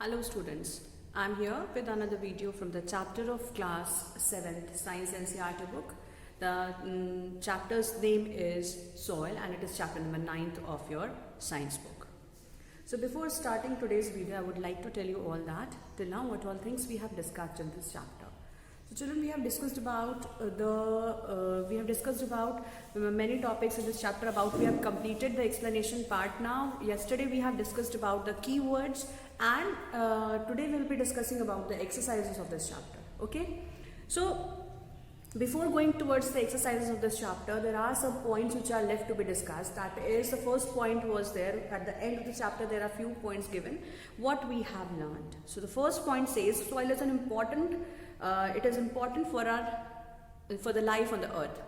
Hello students, I am here with another video from the chapter of class 7th Science NCERT book. The chapter's name is Soil and it is chapter number 9th of your science book. So before starting today's video, I would like to tell you all that till now what all things we have discussed in this chapter. So children, we have discussed about many topics in this chapter. We have completed the explanation part now. Yesterday we have discussed about the keywords, and today we will be discussing about the exercises of this chapter. Okay, so before going towards the exercises of this chapter, there are some points which are left to be discussed. That is, the first point was there at the end of the chapter. There are few points given what we have learned. So the first point says soil is an important it is important for the life on the earth.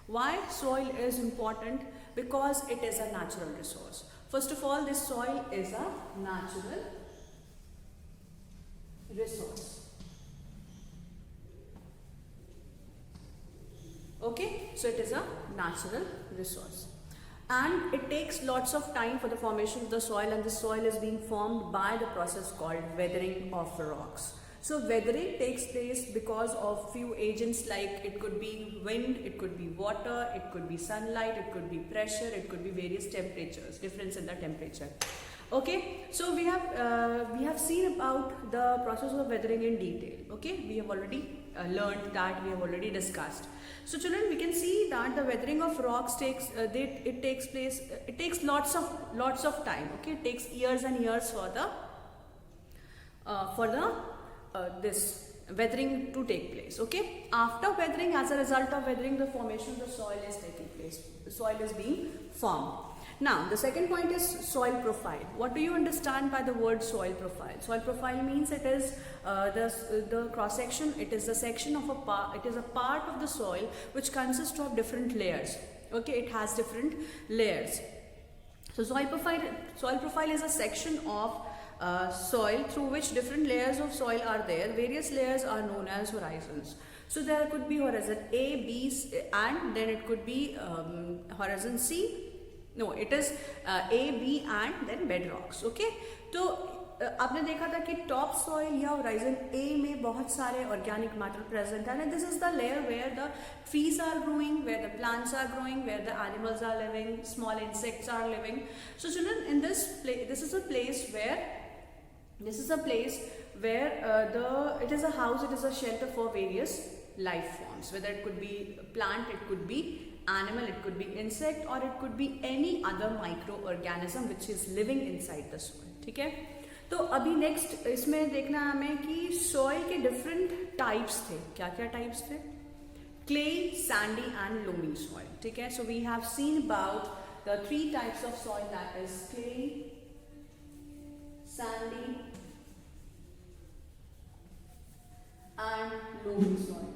Why soil is important? Because it is a natural resource. First of all, this soil is a natural resource. Okay, so it is a natural resource, and it takes lots of time for the formation of the soil, and the soil is being formed by the process called weathering of rocks. So weathering takes place because of few agents, like it could be wind, it could be water, it could be sunlight, it could be pressure, it could be various temperatures, difference in the temperature. Okay, so we have seen about the process of weathering in detail. Okay, we have already learned that, we have already discussed. So children, we can see that the weathering of rocks takes lots of time. Okay, it takes years and years for this weathering to take place. Okay, after weathering, as a result of weathering, the formation of the soil is taking place. The soil is being formed. Now the second point is soil profile. What do you understand by the word soil profile? Soil profile means it is the cross section. It is the section of a part. It is a part of the soil which consists of different layers. Okay, it has different layers. So soil profile is a section of soil through which different layers of soil are there. Various layers are known as horizons. So there could be horizon A, B, and then it could be horizon C. No, it is A, B and then bedrocks. Okay, तो आपने देखा था कि top soil या horizon ए में बहुत सारे organic matter present है, and this is the layer where the trees are growing, where the plants are growing, where the animals are living, small insects are living. So children, in this place, this is a place where it is a house, it is a shelter for various life forms, whether it could be plant, it could be animal, it could be insect, or it could be any other microorganism which is living inside the soil. ठीक है, तो अभी next इसमें देखना है हमें कि soil के डिफरेंट टाइप्स थे. क्या क्या टाइप्स थे? Clay, sandy and loamy soil. ठीक है, so we have seen about the three types of soil, that is clay, sandy and loamy soil.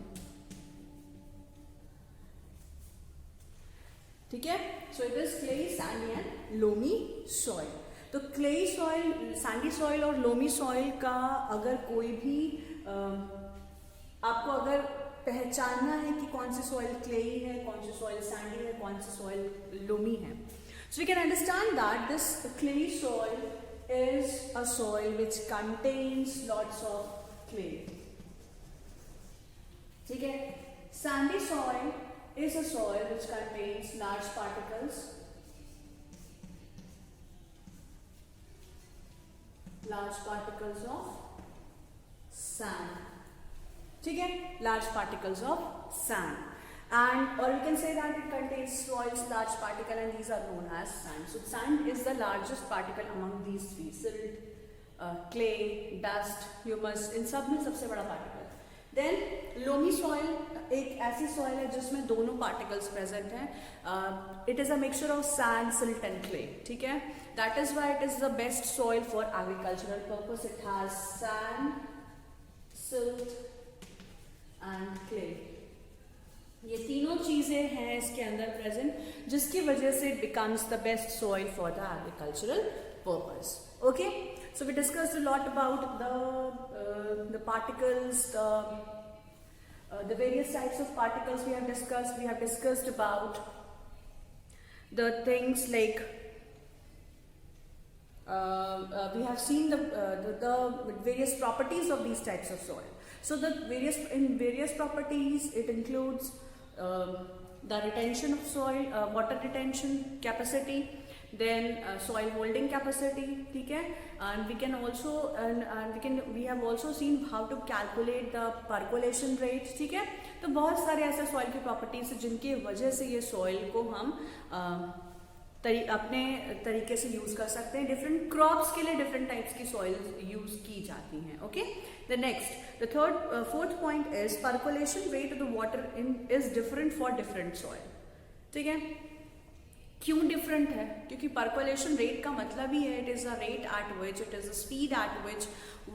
ठीक है, so it is clay, sandy and loamy soil. तो clay soil, sandy soil और loamy soil का अगर कोई भी आपको अगर पहचानना है कि कौन सी सॉइल क्ले है, कौन सी सॉइल सैंडी है, कौन सी सॉइल लोमी है, so we can understand that this clay soil is a soil which contains lots of clay. ठीक है, sandy soil is a soil which contains large particles of sand. ठीक है, large particles of sand, and or you can say that it contains soil's large particle, and these are known as sand. So sand is the largest particle among these three: silt, clay, dust, humus. इन सब में सबसे बड़ा particle. Then loamy soil एक ऐसी soil है जिसमें दोनों particles present हैं. It is a mixture of sand, silt and clay. ठीक है, that is why it is the best soil for agricultural purpose. It has sand, silt and clay. ये तीनों चीजें हैं इसके अंदर प्रेजेंट, जिसकी वजह से it becomes the best soil for the agricultural purpose. Okay, so we discussed a lot about the particles, the various types of particles we have discussed. We have discussed about the things like we have seen the various properties of these types of soil. So in various properties it includes the retention of soil, water retention capacity, then soil holding capacity, ठीक है, and we can also we have also seen how to calculate the percolation rate, ठीक है. तो बहुत सारे ऐसे soil की properties हैं जिनके वजह से ये soil को हम अपने तरीके से यूज कर सकते हैं. डिफरेंट क्रॉप्स के लिए डिफरेंट टाइप्स की सॉइल यूज की जाती हैं. Okay, the next the fourth point is percolation rate of the water in is different for different soil. ठीक है, क्यों डिफरेंट है? क्योंकि परकोलेशन रेट का मतलब ही है it is a rate at which, it is a speed at which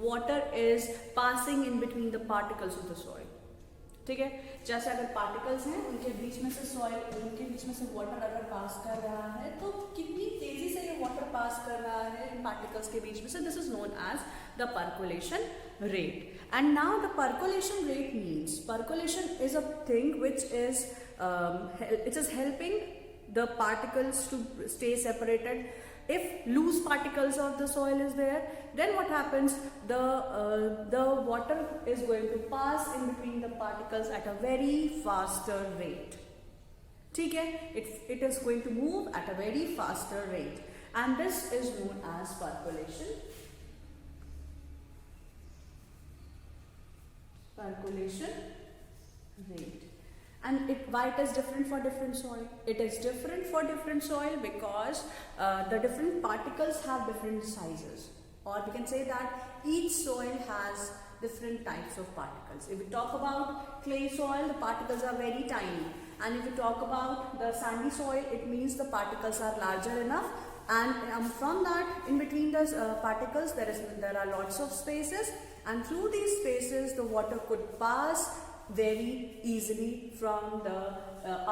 water is passing in between the particles of the soil. ठीक है, जैसे अगर पार्टिकल्स हैं उनके बीच में से सॉइल, उनके बीच में से वाटर अगर पास कर रहा है तो कितनी तेजी से ये वाटर पास कर रहा है इन पार्टिकल्स के बीच में से, this is known as the percolation rate. And now the percolation rate means, percolation is a thing which is it is helping the particles to stay separated. If loose particles of the soil is there, then what happens, the water is going to pass in between the particles at a very faster rate. ठीक है, it is going to move at a very faster rate, and this is known as percolation rate. And why it is different for different soil? It is different for different soil because the different particles have different sizes, or we can say that each soil has different types of particles. If we talk about clay soil, the particles are very tiny, and if we talk about the sandy soil, it means the particles are larger enough, and from that, in between the particles, there are lots of spaces, and through these spaces, the water could pass very easily from the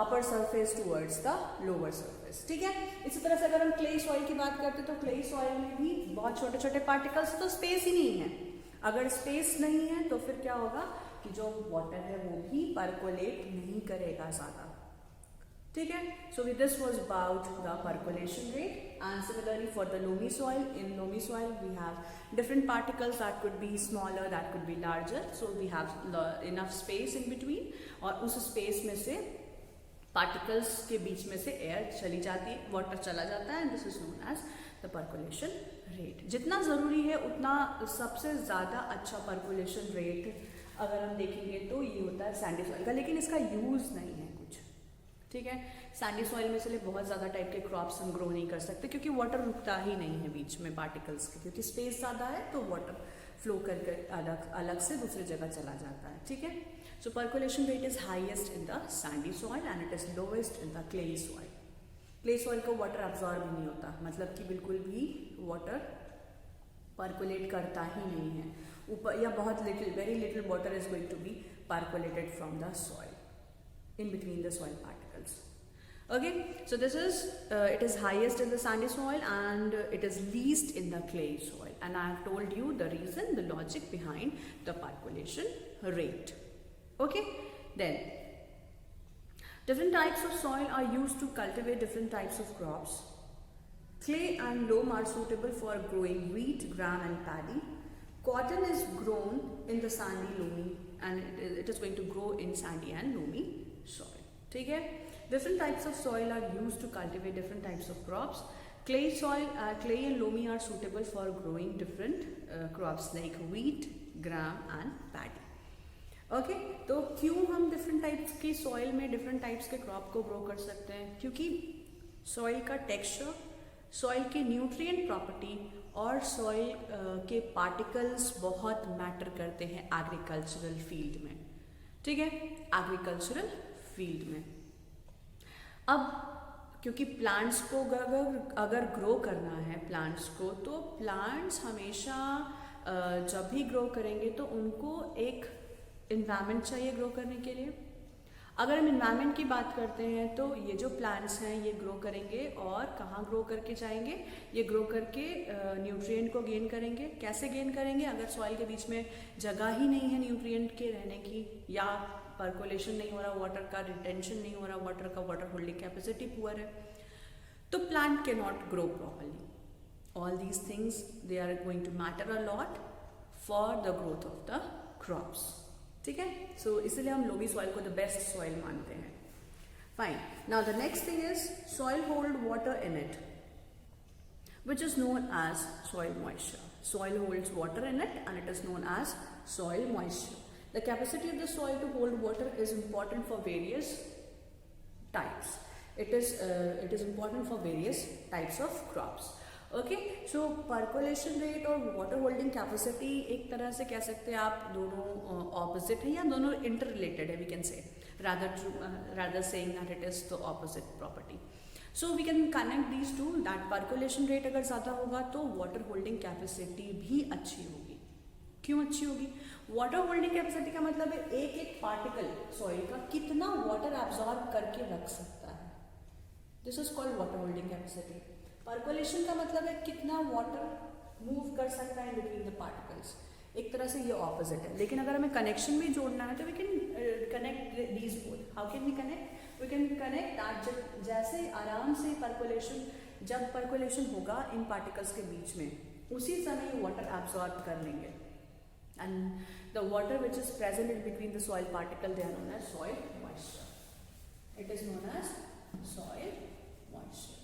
upper surface towards the lower surface. ठीक है, इसी तरह से अगर हम clay soil की बात करते हैं तो clay soil में भी बहुत छोटे छोटे particles, तो space ही नहीं है. अगर space नहीं है तो फिर क्या होगा कि जो water है वो भी percolate नहीं करेगा ज़्यादा. ठीक है, so this was about the percolation rate. And similarly for the loamy soil, in loamy soil we have different particles that could be smaller, that could be larger, so we have enough space in between, और उस space में से particles के बीच में से air चली जाती है, water चला जाता है, and this is known as the percolation rate. जितना ज़रूरी है उतना सबसे ज़्यादा अच्छा percolation rate अगर हम देखेंगे तो ये होता है सैंडी सॉइल का, लेकिन इसका यूज़ नहीं है कुछ. ठीक है, सैंडी सॉइल में चले बहुत ज़्यादा टाइप के क्रॉप्स हम ग्रो नहीं कर सकते क्योंकि वाटर रुकता ही नहीं है बीच में पार्टिकल्स के, क्योंकि स्पेस ज़्यादा है तो वाटर फ्लो करके अलग से दूसरी जगह चला जाता है. ठीक है, so percolation rate is highest in the sandy soil and it is lowest in the clay soil. Clay soil को वाटर अब्जॉर्ब ही नहीं होता, मतलब कि बिल्कुल भी वाटर परकोलेट करता ही नहीं है ऊपर, या बहुत little, very little water is going to be percolated from the soil in between the soil particles. Okay, so this is it is highest in the sandy soil and it is least in the clay soil, and I have told you the reason, the logic behind the percolation rate. Okay, then different types of soil are used to cultivate different types of crops. Clay and loam are suitable for growing wheat, gram and paddy. Cotton is grown in the sandy, loamy, and it is going to grow in sandy and loamy soil. ठीक है, different types of soil are used to cultivate different types of crops. Clay soil, clay and loamy are suitable for growing different crops like wheat, gram and paddy. Okay, तो क्यों हम different types की soil में different types के crop को grow कर सकते हैं? क्योंकि soil का texture, soil के nutrient property और soil के particles बहुत matter करते हैं agricultural field में. ठीक है, agricultural फील्ड में. अब क्योंकि प्लांट्स को अगर ग्रो करना है प्लांट्स को, तो प्लांट्स हमेशा जब भी ग्रो करेंगे तो उनको एक इन्वायरमेंट चाहिए ग्रो करने के लिए. अगर हम इन्वायरमेंट की बात करते हैं तो ये जो प्लांट्स हैं ये ग्रो करेंगे और कहाँ ग्रो करके जाएंगे, ये ग्रो करके न्यूट्रिएंट को गेन करेंगे. कैसे गेन करेंगे? अगर सॉइल के बीच में जगह ही नहीं है न्यूट्रिएंट के रहने की, या परकोलेशन नहीं हो रहा, वाटर का रिटेंशन नहीं हो रहा, वाटर का वाटर होल्डिंग कैपेसिटी पुअर है, तो plant can not grow properly. All these things, they are going to matter a lot for the growth of the crops. ठीक है, so इसलिए हम लोमी soil को the best soil मानते हैं. Fine. Now the next thing is soil hold water in it, which is known as soil moisture. Soil holds water in it and it is known as soil moisture. The capacity of the soil to hold water is important for various types. It is important for various types of crops. Okay, so percolation rate और water holding capacity एक तरह से कह सकते हैं आप दोनों opposite है या दोनों इंटर रिलेटेड है, we can say rather saying that it is the opposite property. So we can connect these two, that percolation rate अगर ज़्यादा होगा तो वाटर होल्डिंग कैपेसिटी भी अच्छी होगी. क्यों अच्छी होगी? वाटर होल्डिंग कैपेसिटी का मतलब है एक एक पार्टिकल सॉइल का कितना वाटर एब्जॉर्ब करके रख सकता है. This is called water holding capacity. Percolation का मतलब है कितना वाटर मूव कर सकता है बिटवीन द पार्टिकल्स. एक तरह से ये ऑपोजिट है, लेकिन अगर हमें कनेक्शन भी जोड़ना है तो we can connect these both. How can we connect? We can connect that जैसे आराम से पर्कोलेशन, जब पर्कोलेशन होगा इन पार्टिकल्स के बीच में, उसी समय वाटर एब्जॉर्ब कर लेंगे. And the water which is present in between the soil particle, they are known as soil moisture. It is known as soil moisture.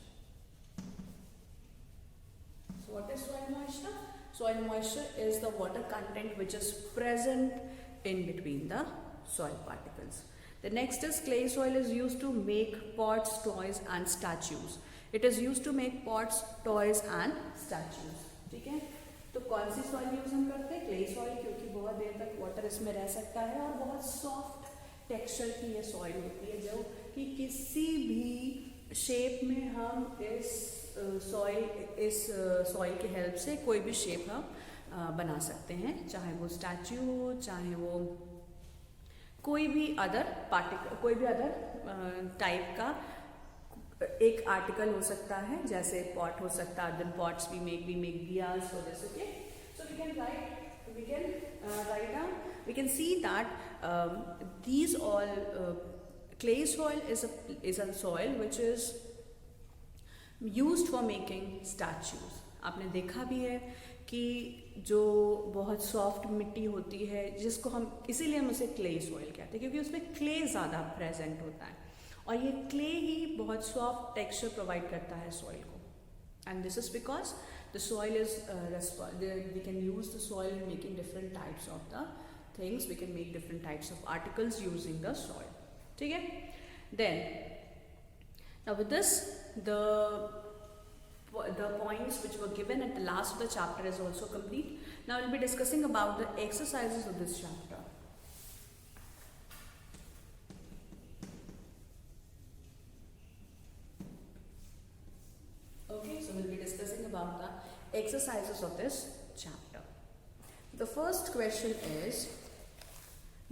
So what is soil moisture? Soil moisture is the water content which is present in between the soil particles. The next is clay soil is used to make pots, toys and statues. It is used to make pots, toys and statues. ठीक है, तो कौन सी soil use हम करते हैं? Clay soil, क्योंकि बहुत देर तक वाटर इसमें रह सकता है और बहुत सॉफ्ट टेक्सचर की ये सॉइल होती है, जो कि किसी भी शेप में हम इस सॉइल की हेल्प से कोई भी शेप हम बना सकते हैं, चाहे वो स्टैच्यू हो, चाहे वो कोई भी अदर टाइप का एक आर्टिकल हो सकता है, जैसे पॉट हो सकता है. Then pots we make diyas for this. Okay, so we can write down, we can see that these all clay soil is a soil which is used for making statues. आपने देखा भी है कि जो बहुत सॉफ्ट मिट्टी होती है, जिसको हम इसीलिए हम उसे क्ले सॉइल कहते हैं, क्योंकि उसमें क्ले ज़्यादा प्रेजेंट होता है और ये क्ले ही बहुत सॉफ्ट टेक्सचर प्रोवाइड करता है सॉइल को. And this is because the soil is we can use the soil in making different types of the things. We can make different types of articles using the soil. ठीक है, then now with this the points which were given at the last of the chapter is also complete. Now we'll be discussing about the exercises of this chapter. Okay, so we'll be discussing about the exercises of this chapter. The first question is,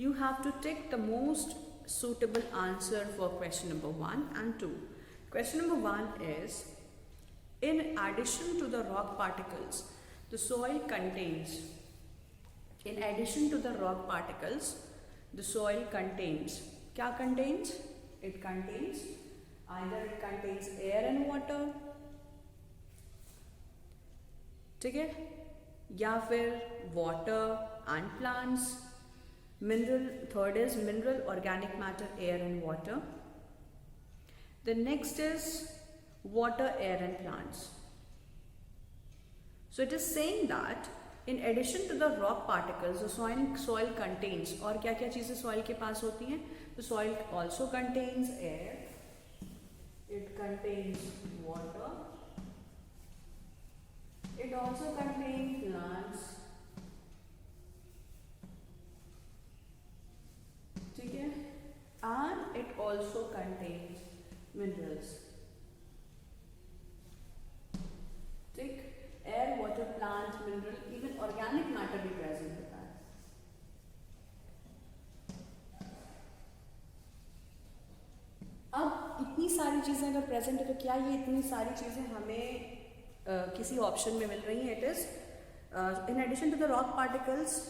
you have to tick the most suitable answer for question number 1 and 2. Question number 1 is, in addition to the rock particles, the soil contains, in addition to the rock particles, the soil contains, क्या contains? It contains, either it contains air and water, ठीक है, या फिर water and plants. Mineral, third is mineral, organic matter, air and water. The next is water, air and plants. So it is saying that in addition to the rock particles, the soil contains, और क्या क्या चीजें soil के पास होती हैं? The soil also contains air, it contains water, it also contains plants, ठीक है, and it also contains minerals. ठीक, air, water, plant, mineral, even organic matter भी प्रेजेंट होता है. अब इतनी सारी चीजें अगर प्रेजेंट है तो क्या ये इतनी सारी चीजें हमें किसी ऑप्शन में मिल रही हैं? It is in addition to the rock particles,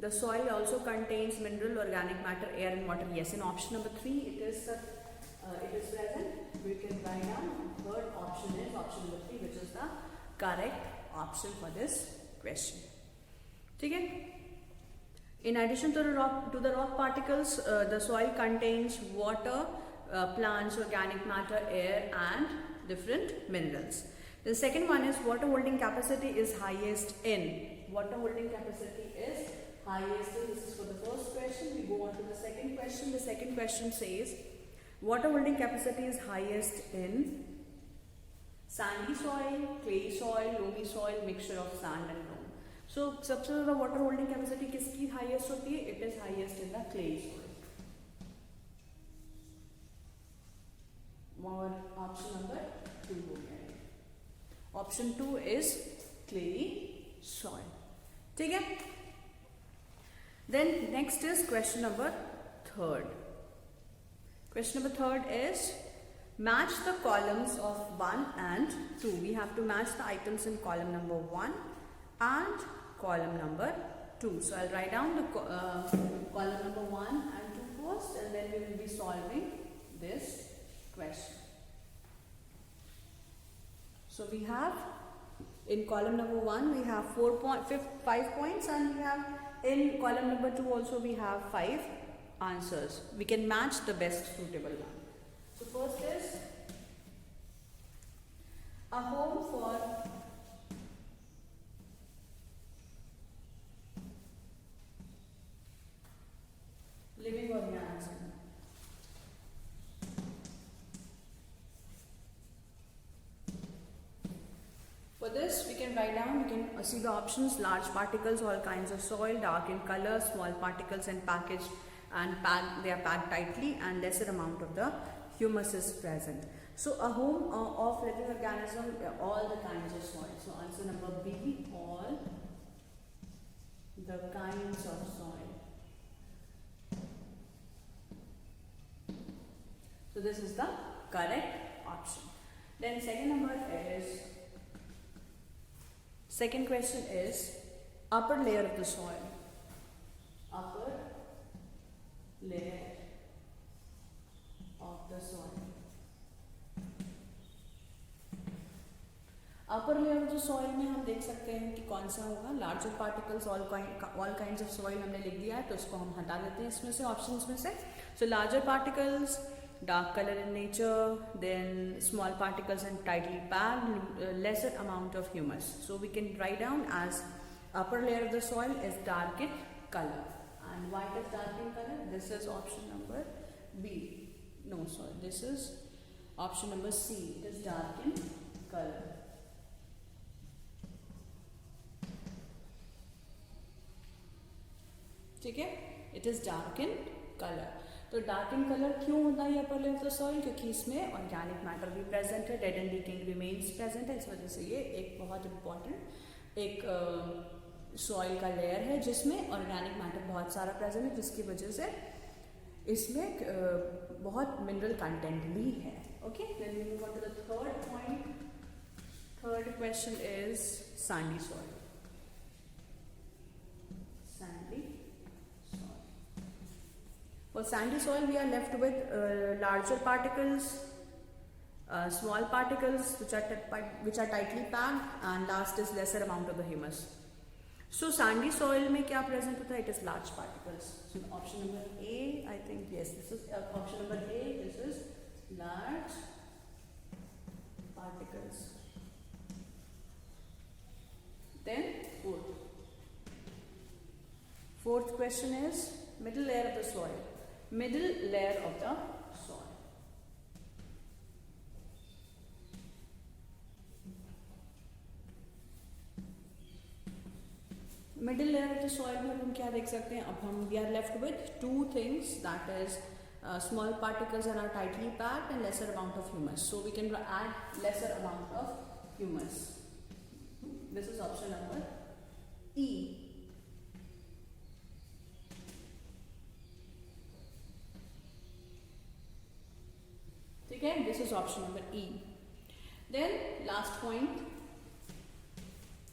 the soil also contains mineral, organic matter, air and water. Yes, in option number 3 it is present. We can write down third option is option number 3, which is the correct option for this question. ठीक है. In addition to the rock particles, the soil contains water, plants, organic matter, air, and different minerals. The second one is water holding capacity is highest in. Water holding capacity is highest in. This is for the first question. We go on to the second question. The second question says water holding capacity is highest in sandy soil, clay soil, loamy soil, mixture of sand and loam. So सबसे ज़्यादा water holding capacity किसकी highest होती है? It is highest in the clay soil. और option number 2 हो गया. Option 2 is clay soil. ठीक है. Then next is question number 3. Question number 3 is match the columns of 1 and 2. We have to match the items in column number 1 and column number 2. So I'll write down the column number 1 and 2 first, and then we will be solving this question. So we have in column number 1 we have 5 points, and we have in column number 2 also we have 5 answers. We can match the best suitable one. So first is a home for living organism. For this we can write down, we can see the options: large particles, all kinds of soil, dark in color, small particles and packaged and packed, they are packed tightly, and lesser amount of the humus is present. So a home of living organism, all the kinds of soil. So answer number B, all the kinds of soil. So this is the correct option. Then second question is upper layer of the soil. Upper layer of the soil. Upper layer जो soil में हम देख सकते हैं कि कौन सा होगा. Larger particles, all kinds of soil हमने लिख दिया है, तो इसको हम हटा देते हैं इसमें से, ऑप्शंस में से. So larger particles, dark color in nature, then small particles and tightly packed, lesser amount of humus. So we can write down as upper layer of the soil is dark in color. And why it is dark in color? This is option number B. No, sorry, this is option number C. It is dark in color. ठीक है, it is dark in colour. तो dark in colour क्यों होता है upper layer of the soil? क्योंकि इसमें organic matter भी present है, dead and decaying remains present है. इस वजह से ये एक बहुत इंपॉर्टेंट एक सॉइल का लेयर है जिसमें ऑर्गेनिक मैटर बहुत सारा प्रेजेंट है, जिसकी वजह से इसमें बहुत मिनरल कंटेंट भी है. Okay, then we move on to the third point. Third question is sandy soil. Sandy For sandy soil, we are left with larger particles, small particles which are tightly packed, and last is lesser amount of the humus. So sandy soil में क्या present होता है? It is large particles. So option number A, I think yes, this is option number A. This is large particles. Then fourth question is middle layer of the soil. Middle layer of the soil. Middle layer of the soil में हम क्या देख सकते हैं? अब हम we are left with two things, that is small particles and are tightly packed and lesser amount of humus. So we can add lesser amount of humus. This is option number E. Okay, this is option number E. Then last point,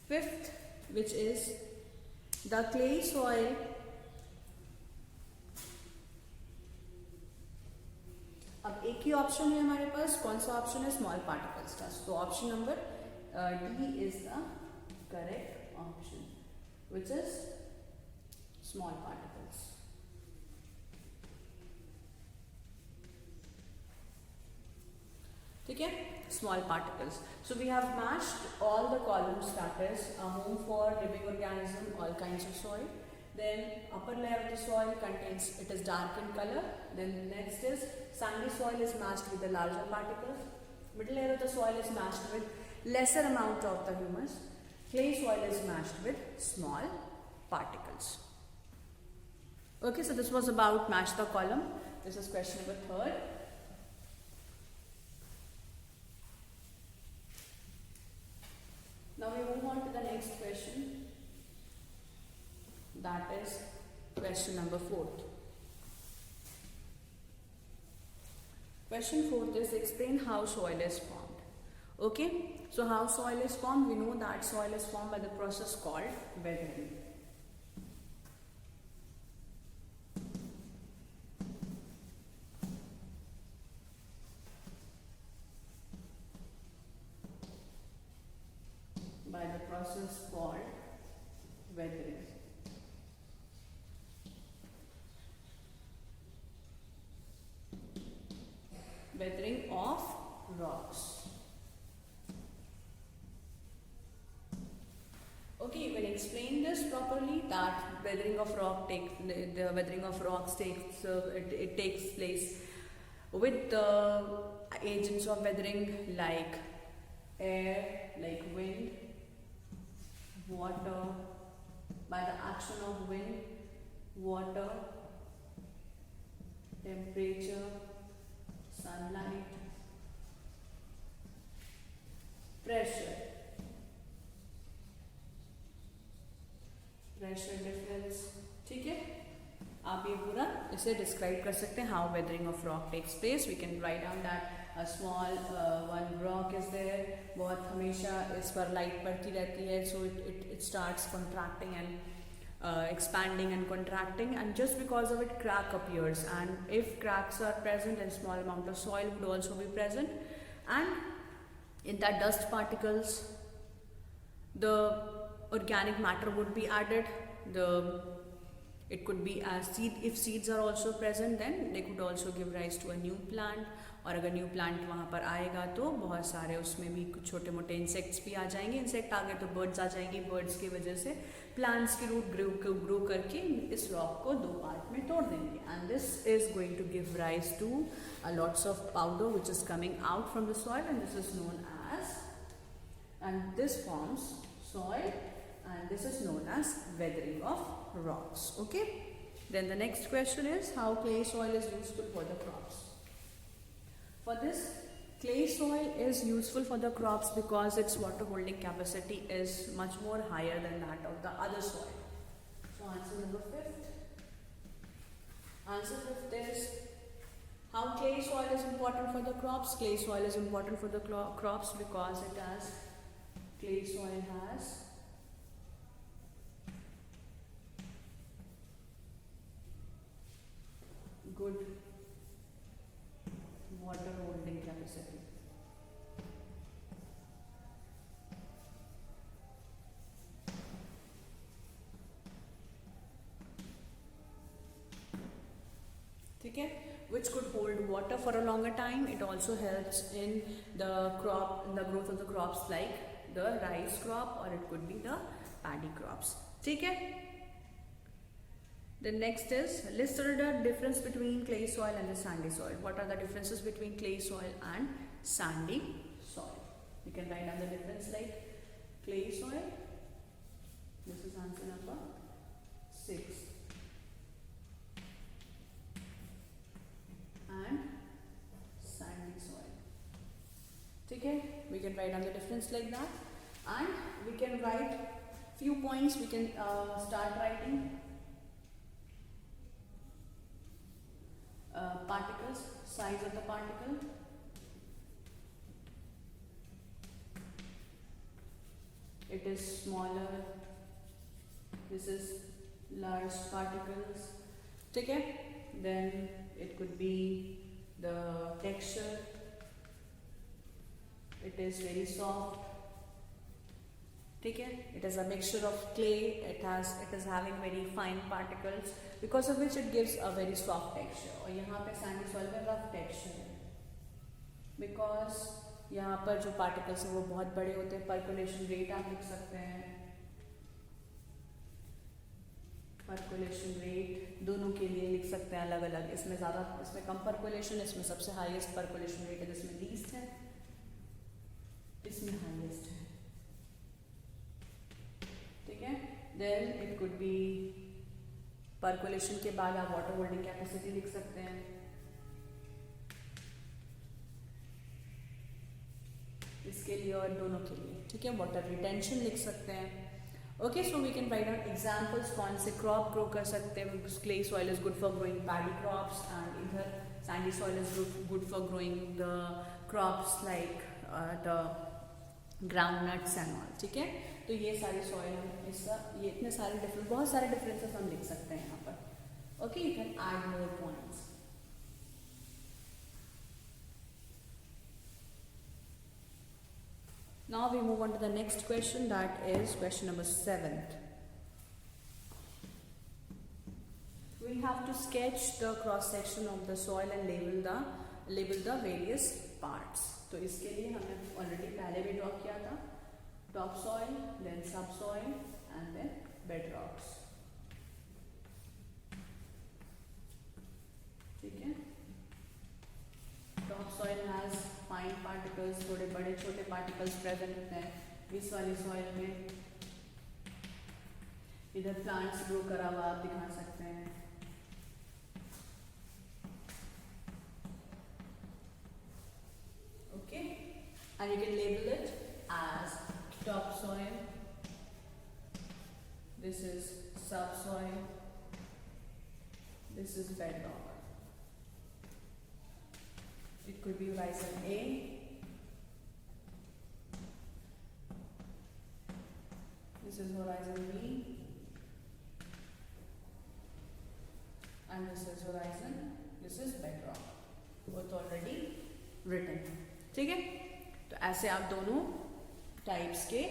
fifth, which is the clay soil. अब एक ही option है हमारे पास, कौन सा option है? Small particles का. तो option number D is the correct option, which is small particles. Okay, small particles. So we have matched all the columns, that is a home for living organism, all kinds of soil. Then upper layer of the soil contains, it is dark in color. Then next is sandy soil is matched with the larger particles. Middle layer of the soil is matched with lesser amount of the humus. Clay soil is matched with small particles. Okay, so this was about match the column. This is question number 3rd. Now we move on to the next question, that is question number 4th. Question 4th is explain how soil is formed. Okay, so how soil is formed? We know that soil is formed by the process called weathering. By the process called weathering. Weathering of rocks. Okay, you can explain this properly, that weathering of rock the weathering of rocks takes it takes place with the agents of weathering like air, like wind, water, by the action of wind, water, temperature, sunlight, pressure difference. ठीक है, आप ये पूरा इसे describe कर सकते हैं how weathering of rock takes place. We can write down that a small one rock is there, बहुत हमेशा इस पर लाइट पड़ती रहती है, so it starts contracting and expanding and contracting, and just because of it crack appears, and if cracks are present then small amount of soil would also be present, and in that dust particles the organic matter would be added. It could be as seed, if seeds are also present then they could also give rise to a new plant, और अगर new plant वहाँ पर आएगा तो बहुत सारे उसमें भी कुछ छोटे मोटे इंसेक्ट्स भी आ जाएंगे, इंसेक्ट आ गए तो बर्ड्स आ जाएंगी, बर्ड्स की वजह से प्लांट्स की रूट ग्रो करके इस रॉक को 2 पार्ट में तोड़ देंगे, and this is going to give rise to lots of powder which is coming out from the soil, and this is known as, and this forms soil, and this is known as weathering of rocks. Okay, then the next question is how clay soil is useful for the crops. For this, clay soil is useful for the crops because its water holding capacity is much more higher than that of the other soil. So answer number 5th. Answer 5th is how clay soil is important for the crops. Clay soil is important for the crops because clay soil has good water holding capacity. ठीक है, which could hold water for a longer time. It also helps in the growth of the crops like the rice crop, or it could be the paddy crops. ठीक है. The next is list the difference between clay soil and the sandy soil. What are the differences between clay soil and sandy soil? You can write down the difference like clay soil. This is answer number 6. And sandy soil. Okay, we can write down the difference like that, and we can write few points. We can start writing particles, size of the particle, it is smaller, this is large particles. Okay, then it could be the texture, it is very soft, ठीक है. It is a mixture of clay. It is having very fine particles because of which it gives a very soft texture. और यहाँ पे sandy soil में rough texture है because यहाँ पर जो particles हैं वो बहुत बड़े होते हैं. Percolation rate आप लिख सकते हैं. Percolation rate दोनों के लिए लिख सकते हैं अलग अलग. इसमें ज़्यादा, इसमें कम percolation, इसमें सबसे highest percolation rate है, इसमें least है, इसमें highest है. ठीक है. Then it could be percolation के बाद आप water holding capacity लिख सकते हैं. इसके लिए और दोनों के लिए. ठीक है. water retention लिख सकते हैं. Okay, so we can write down examples. कौन से crop grow कर सकते हैं. Clay soil is good for growing paddy crops and इधर sandy soil is good for growing the crops like the groundnuts and all. ठीक है. तो ये सारी soil हम इसका ये इतने सारे बहुत सारे differences हम लिख सकते हैं यहाँ पर. Okay, you can add more points. Now we move on to the next question, that is question number 7. We have to sketch the cross section of the soil and label the various parts. तो इसके लिए हमने already पहले भी draw किया था. Top soil, then subsoil and then bedrocks. ठीक है. Top soil has fine particles, थोड़े बड़े छोटे particles present होते हैं. इस वाली soil में इधर plants grow करा हुआ आप दिखा सकते हैं. Okay, and you can label it as top soil. This is subsoil. This is bedrock. It could be horizon A, this is horizon B, and this is horizon, this is bedrock. Both already written. ठीक है. तो ऐसे आप दोनों types के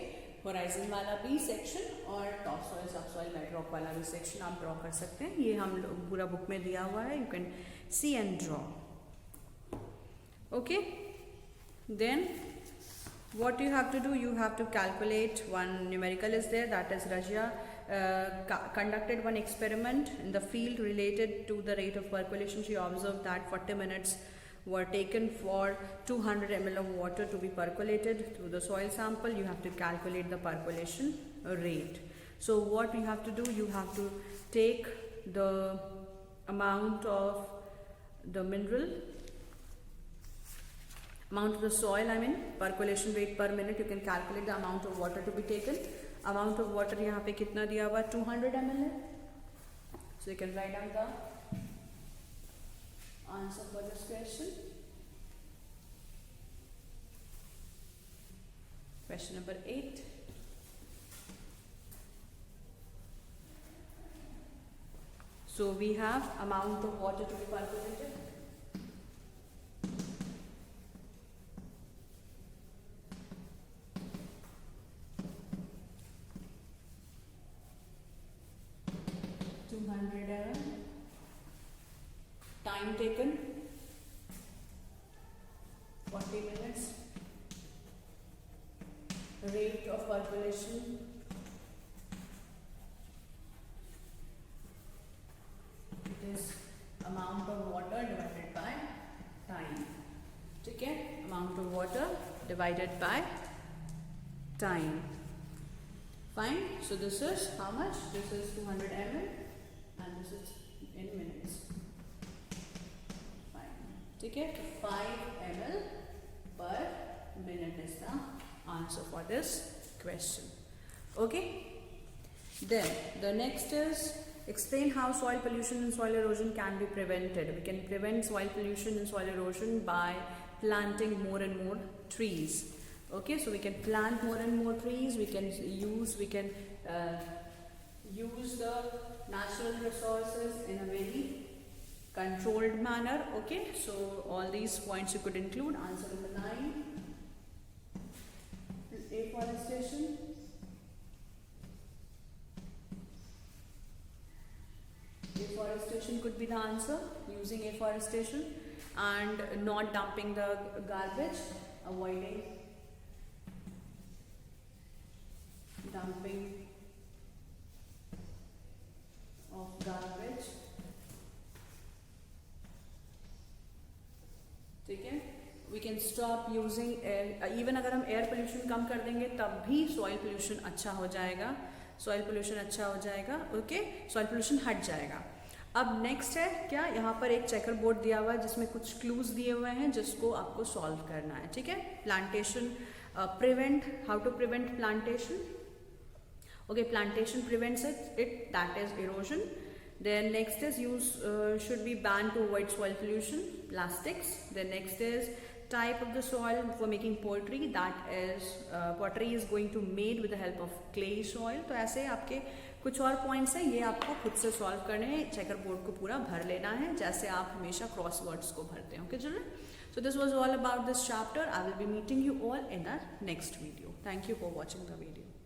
horizon वाला भी section और टॉप सॉइल सब सॉइल बेडरॉक वाला भी सेक्शन आप ड्रॉ कर सकते हैं. ये हम लोग पूरा बुक में दिया हुआ है. You can see and draw. Okay, then what you have to do, you have to calculate. One numerical is there, that is Rajya conducted one experiment in the field related to the rate of percolation. She observed that 40 minutes were taken for 200 ml of water to be percolated through the soil sample. You have to calculate the percolation rate. So what you have to do, you have to take the amount of the mineral, amount of the soil, percolation rate per minute. You can calculate the amount of water to be taken. Amount of water यहाँ पे कितना दिया हुआ 200 ml है. So you can write down the answer for this question. Question number 8. So we have amount of water to be percolated. Time taken 40 minutes. Rate of percolation it is amount of water divided by time. ठीक है. Amount of water divided by time. Fine. So this is how much? This is 200 ml and this is in minutes. ठीक है. 5 ml per minute is the answer for this question. Okay. Then the next is explain how soil pollution and soil erosion can be prevented. We can prevent soil pollution and soil erosion by planting more and more trees. Okay, so we can plant more and more trees. We can use the natural resources in a very controlled manner. Okay, so all these points you could include. Answer number 9 is afforestation. afforestation could be the answer, using afforestation, and not dumping the garbage, avoiding dumping of garbage. ठीक है, we can stop using air, even अगर हम air pollution कम कर देंगे तब भी soil pollution अच्छा हो जाएगा, सॉइल पोल्यूशन अच्छा हो जाएगा, ओके, सॉइल पोल्यूशन हट जाएगा। अब नेक्स्ट है क्या, यहाँ पर एक चेकर बोर्ड दिया हुआ है जिसमें कुछ क्लूज दिए हुए हैं जिसको आपको सॉल्व करना है, ठीक है। Plantation prevent, how to prevent plantation, okay, plantation prevents it, that is erosion. Then next is use should be banned to avoid soil pollution, plastics. Then next is type of the soil for making pottery, that is pottery is going to made with the help of clay soil. तो ऐसे आपके कुछ और points हैं, ये आपको खुद से सॉल्व करने हैं, चेकर बोर्ड को पूरा भर लेना है जैसे आप हमेशा क्रॉस वर्ड्स को भरते हैं, okay children. So this was all about this chapter. I will be meeting you all in our next video. Thank you for watching the video.